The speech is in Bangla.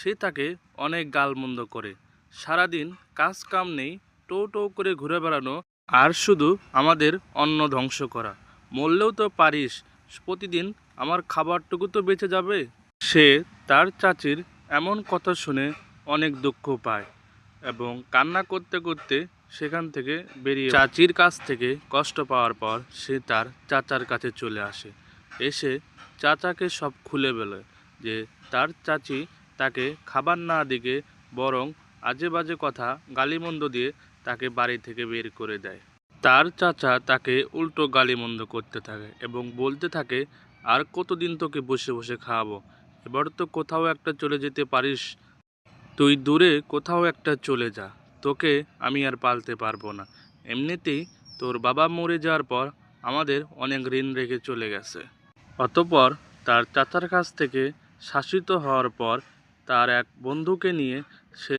সে তাকে অনেক গালমন্দ করে। সারাদিন কাজ কাম নেই, টো টো করে ঘুরে বেড়ানো আর শুধু আমাদের অন্ন ধ্বংস করা। মরলেও তো পারিস, প্রতিদিন আমার খাবারটুকু তো বেঁচে যাবে। সে তার চাচির এমন কথা শুনে অনেক দুঃখ পায় এবং কান্না করতে করতে সেখান থেকে বেরিয়ে চাচির কাছ থেকে কষ্ট পাওয়ার পর সে তার চাচার কাছে চলে আসে। এসে চাচাকে সব খুলে বলে যে তার চাচি তাকে খাবার না দিকে বরং আজে বাজে কথা গালিমন্দ দিয়ে তাকে বাড়ি থেকে বের করে দেয়। তার চাচা তাকে উল্টো গালিমন্দ করতে থাকে এবং বলতে থাকে, আর কতদিন তোকে বসে বসে খাওয়াবো, এবার তো কোথাও একটা চলে যেতে পারিস, তুই দূরে কোথাও একটা চলে যা, তোকে আমি আর পালতে পারবো না। এমনিতেই তোর বাবা মরে যাওয়ার পর আমাদের অনেক ঋণ রেখে চলে গেছে। অতঃপর তার চাচার কাছ থেকে শাসিত হওয়ার পর তার এক বন্ধুকে নিয়ে সে